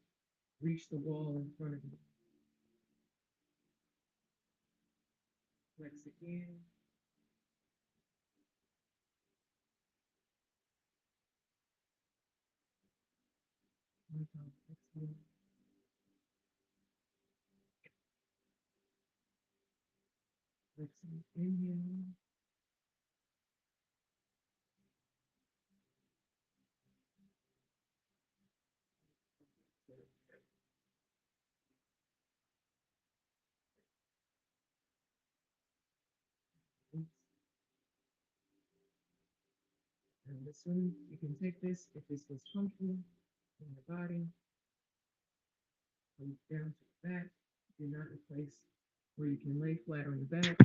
reach the wall in front of you. Flex again. One time, exhale. Flexing, inhale. this room. You can take this if this feels comfortable in your body. Come down to the back. If you're not in a place where you can lay flat on your back,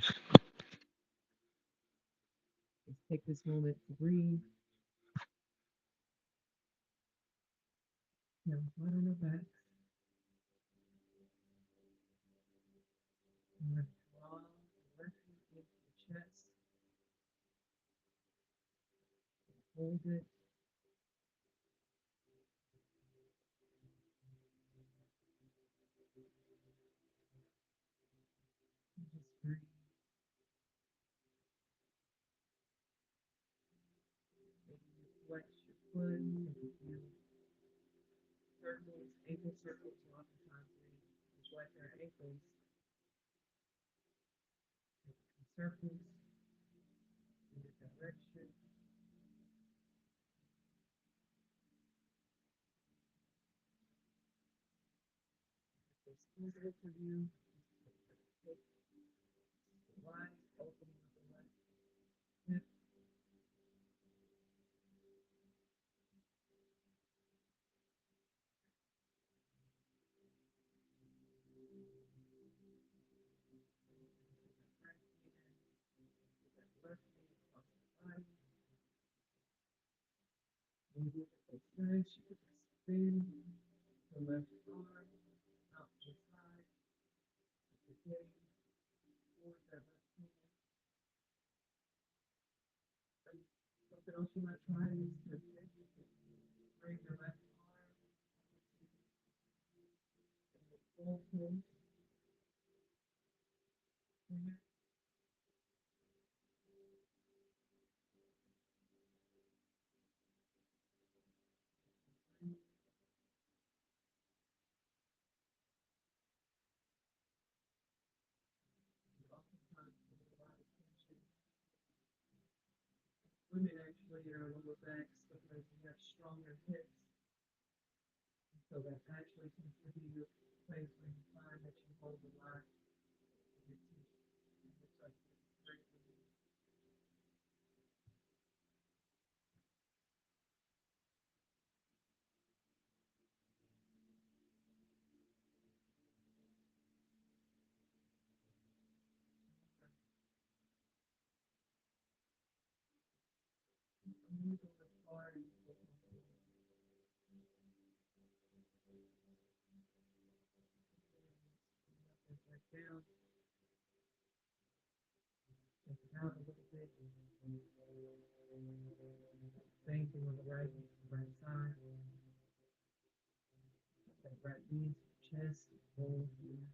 just take this moment to breathe. Now, flat on your back. I'm going to draw the left hand into the chest. Hold it. And just breathe. Maybe you flex your foot. Maybe you circles, ankle circles. Oftentimes we flex our ankles. Circles in the direction. If it's easier for you, take wide opening of the left hip. Right hand, that left knee across the body. Maybe if it's nice, you could spin the left arm out to the side. Again, towards that left hand. Something else you might try is to bring your left arm in the full place. Here. Oftentimes, there's a lot of tension. Women actually in our lower backs because we have stronger hips. So that actually tends to be your place where you find that you hold a lot of your tension. And it's like great relief. Move a little far and you feel comfortable. Bring that back down. Take it out a little bit. Same thing on the right side. That right knee into the chest. Hold here.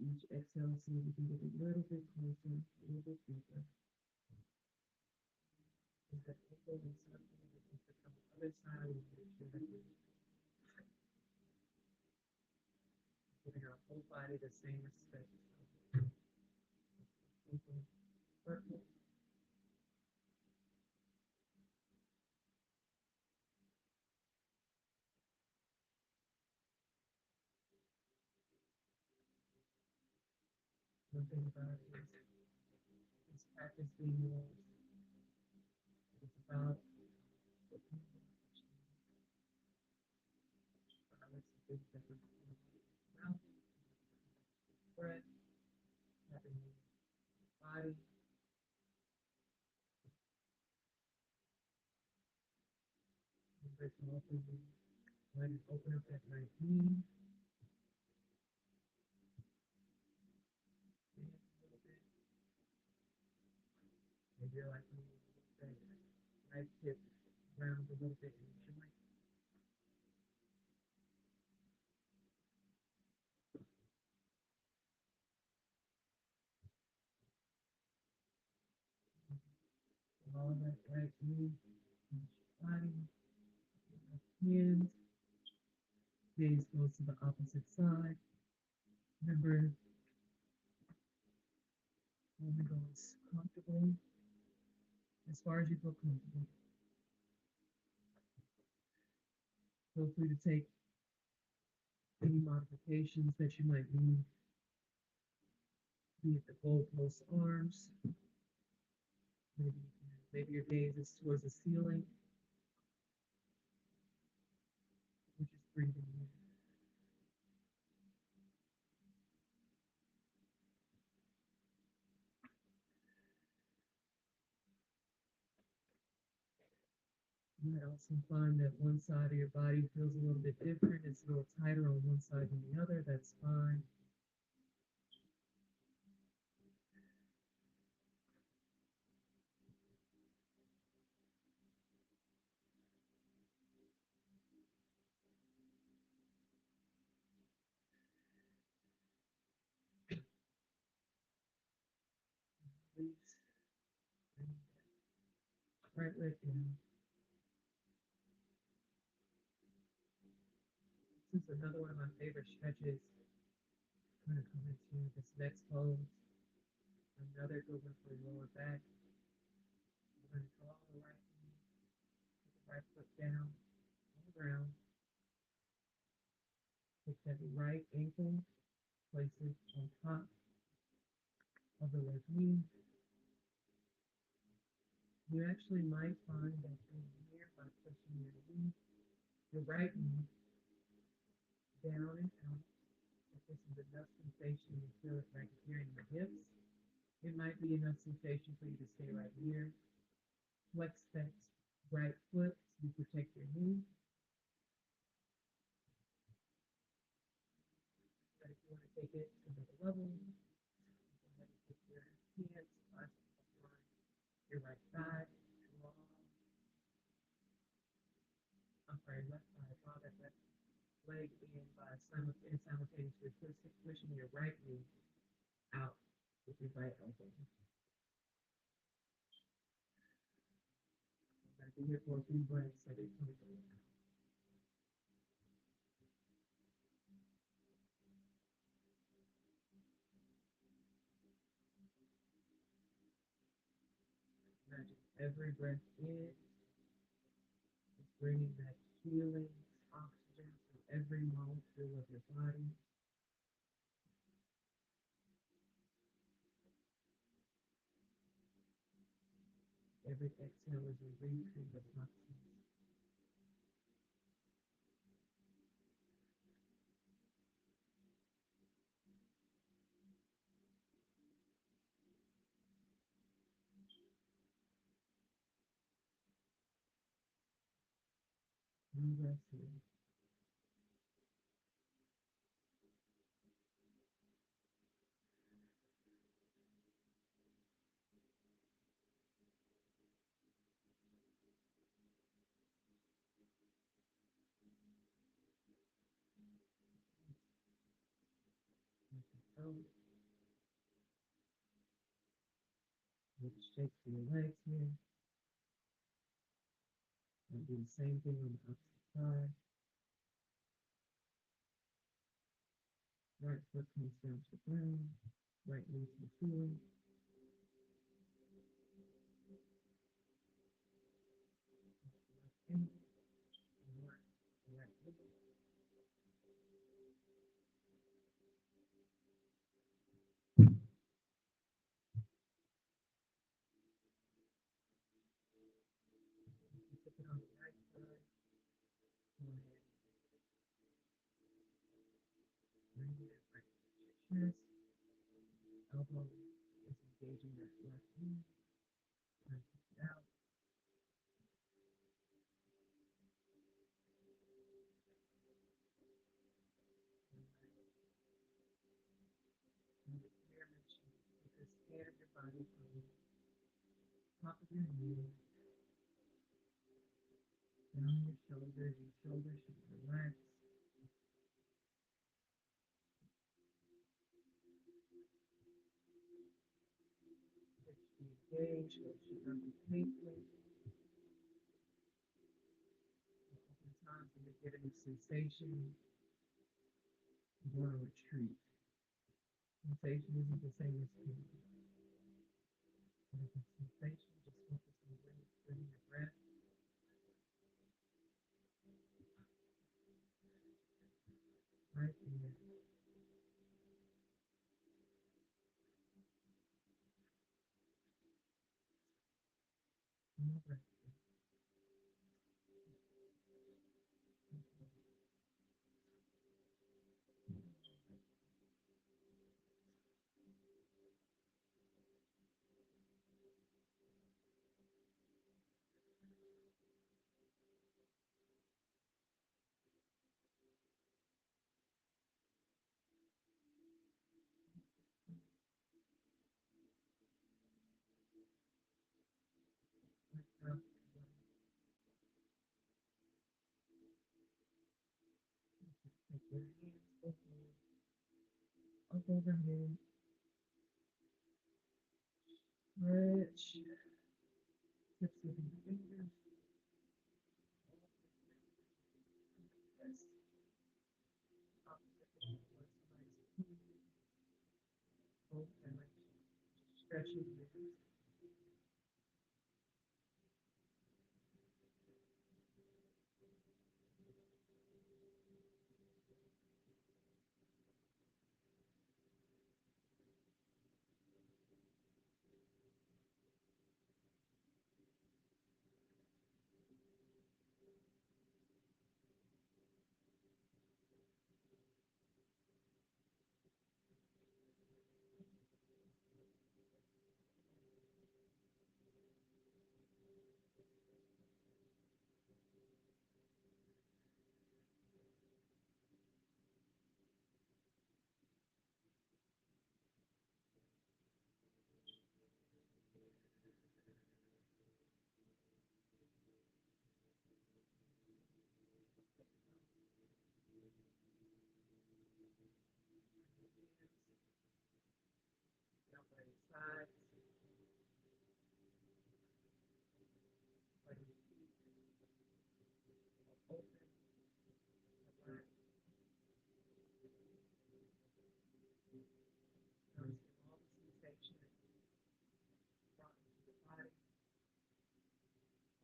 Each exhale, see if you can get a little bit closer, a little bit deeper. Is that ankle and something that needs to come on the other side? We make sure that we're giving our whole body the same respect. Ankle circle. One thing about it is this practice being yours. It's about what you regardless of things that we're doing around breath, having your body, embracing open, letting open up that right knee, dance a little bit. Maybe you're like me, that right hip round a little bit in the joint. All that right knee, body, hands, gaze goes to the opposite side. Remember, only go as comfortable as far as you feel comfortable. Feel free to take any modifications that you might need, be it the goalpost arms, maybe your gaze is towards the ceiling, which is breathing in. You might also find that one side of your body feels a little bit different. It's a little tighter on one side than the other. That's fine. Release. Right leg down. This is another one of my favorite stretches. I'm going to come into this next pose. Another good one for your lower back. We're going to draw the right knee, put the right foot down on the ground. Take that right ankle, place it on top of the left knee. You actually might find that in here by pushing your right knee down and out. If this is enough sensation, you feel it right here in your hips. It might be enough sensation for you to stay right here. Flex that right foot to protect your knee. But if you want to take it to another level, go ahead and put your hands on your right thigh. Draw, left thigh. Draw that left leg in by simultaneously pushing your right knee out with your right elbow. I'm going to be here for a few breaths. So they come in. Imagine every breath in is bringing that healing oxygen to every molecule of your body. Every exhale is releasing the toxins. New breath in. Out. Make a shake for your legs here. And do the same thing on the opposite side. Right foot comes down to the ground. Right knee to the ceiling. Left ankle. Right knee. You took it on the right side. Go ahead. Bring it right to your chest. Elbow is engaging that left knee. Try to keep it out. And here, make sure you take a scan of your body from the top of your knee down your shoulders. Your shoulders should relax. Engage, so it should not be painful. Oftentimes, when they get a new sensation, you want to retreat. Sensation isn't the same as pain. When it's a sensation, just focus on bringing your breath. Right Up overhead, stretch, tips of your fingers, press opposite of what somebody's both directions, stretching your wrist. Now by the sides, by your feet, open, relax, noticing all the sensations brought into the body,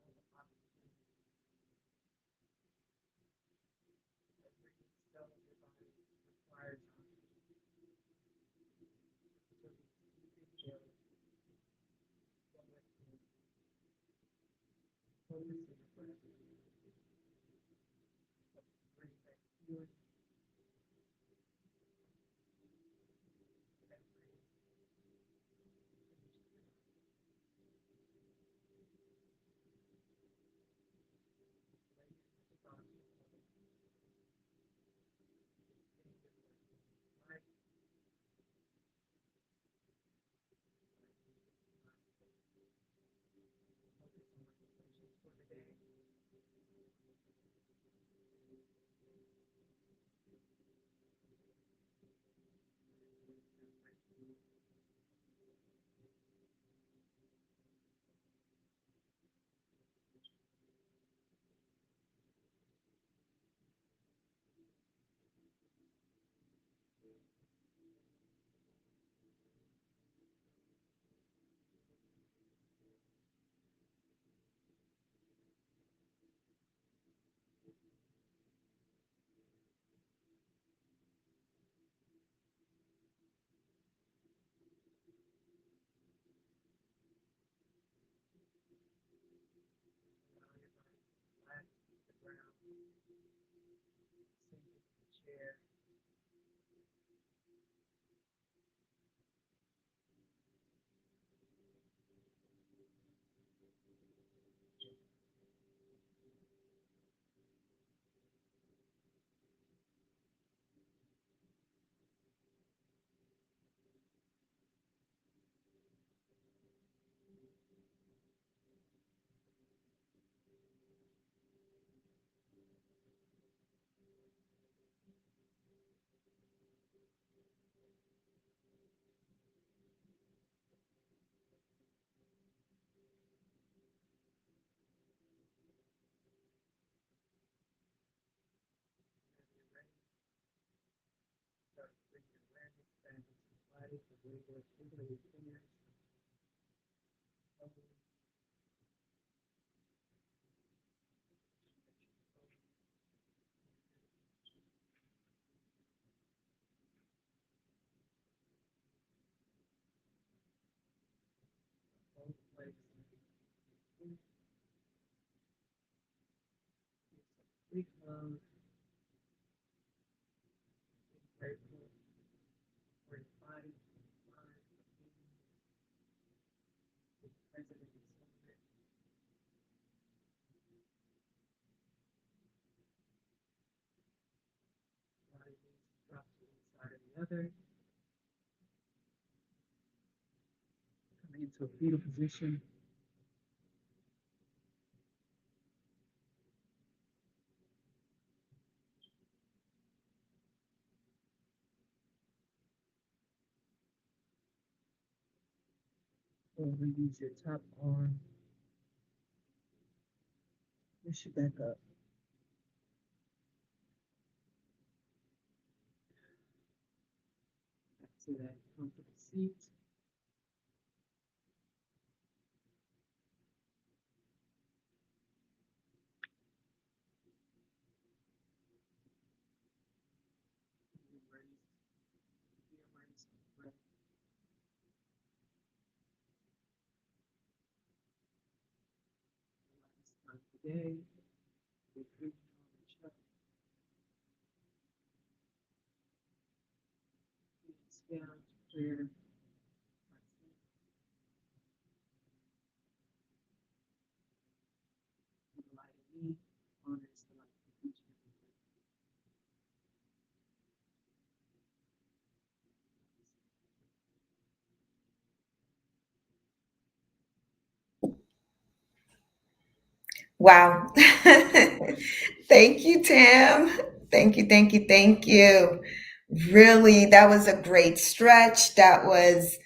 all the oxygen, every cell of your body requires oxygen. So these deep inhales, flow it in, focus on your breath, bring that healing, that brings related to the body, getting your breath right, focus on affirmations for the day. Allow your body to relax to the ground, sink into the chair, whenever you're ready, start to bring your awareness back into the body, the regular tingling your fingers, slowly, stretch your toes, both legs. of grateful for your body, mind, being present in this moment, body needs to drop to one side or the other, coming into a fetal position. Or use your top arm, push it back up. Back to that comfortable seat. Be awareness of the breath. Last time today, we breathe on the chest, hands down to prayer. The light of me honors the light of each and every one. Wow. Thank you, Tim. Thank you, thank you, thank you. Really, that was a great stretch. That was,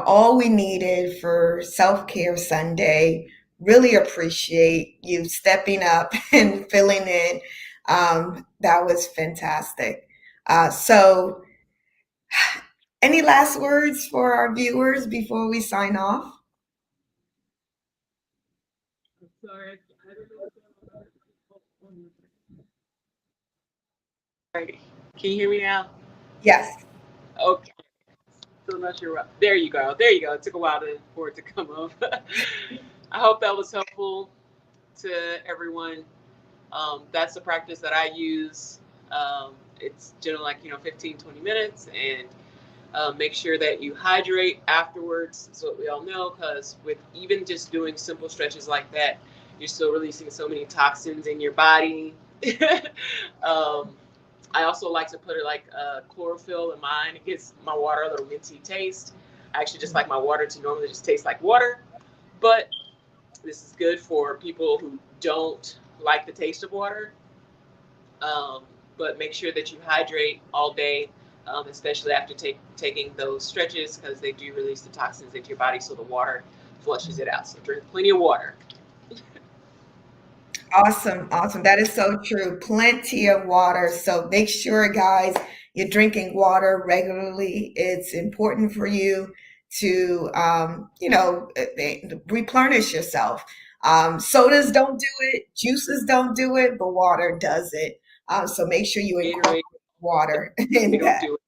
all we needed for Self-Care Sunday. Really appreciate you stepping up and filling in. That was fantastic. So, any last words for our viewers before we sign off? I'm sorry, I don't know what's going on. Oh, right. Can you hear me now? Yes. Okay. Still not sure what. There you go. There you go. It took a while for it to come up. I hope that was helpful to everyone. That's the practice that I use. It's generally like, 15, 20 minutes. And make sure that you hydrate afterwards. That's what we all know, because with even just doing simple stretches like that, you're still releasing so many toxins in your body. um, I also like to put it like chlorophyll in mine. It gives my water a little minty taste. I actually just like my water to normally just taste like water, but this is good for people who don't like the taste of water. Um, but make sure that you hydrate all day, especially after taking those stretches, because they do release the toxins into your body, so the water flushes it out. So drink plenty of water. Awesome, awesome. That is so true. Plenty of water. So make sure, guys, you're drinking water regularly. It's important for you to, replenish yourself. Sodas don't do it, juices don't do it, but water does it. So make sure you incorporate Gatorade, water they in don't that. do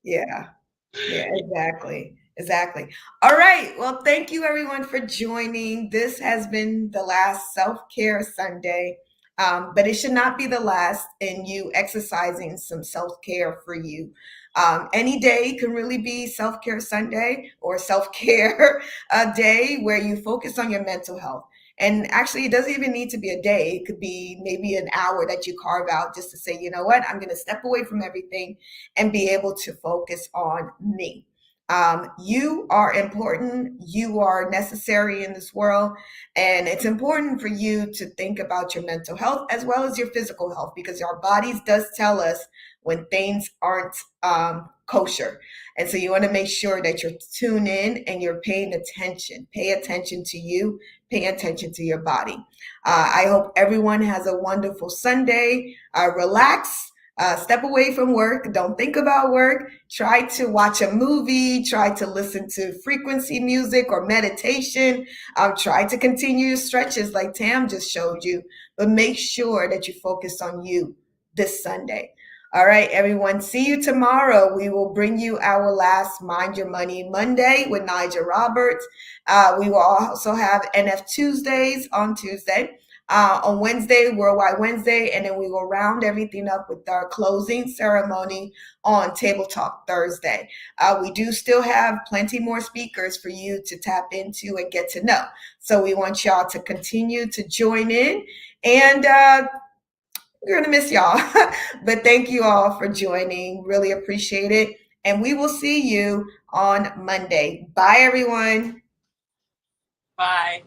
Yeah. Yeah, it. exactly. Exactly. All right. Well, thank you everyone for joining. This has been the last self-care Sunday. But it should not be the last in you exercising some self-care for you. Any day can really be self-care Sunday or self-care day where you focus on your mental health. And actually, it doesn't even need to be a day. It could be maybe an hour that you carve out just to say, you know what, I'm going to step away from everything and be able to focus on me. You are important. You are necessary in this world. And it's important for you to think about your mental health as well as your physical health, because our bodies does tell us when things aren't kosher. And so you want to make sure that you're tuned in and you're paying attention. Pay attention to you. Pay attention to your body. I hope everyone has a wonderful Sunday. Relax, step away from work. Don't think about work. Try to watch a movie. Try to listen to frequency music or meditation. Try to continue your stretches like Tam just showed you. But make sure that you focus on you this Sunday. All right, everyone. See you tomorrow. We will bring you our last Mind Your Money Monday with Nigel Roberts. We will also have NF Tuesdays on Tuesday. on Wednesday, Worldwide Wednesday, and then we will round everything up with our closing ceremony on Table Talk Thursday. We do still have plenty more speakers for you to tap into and get to know. So we want y'all to continue to join in, and we're going to miss y'all. But thank you all for joining. Really appreciate it. And we will see you on Monday. Bye, everyone. Bye.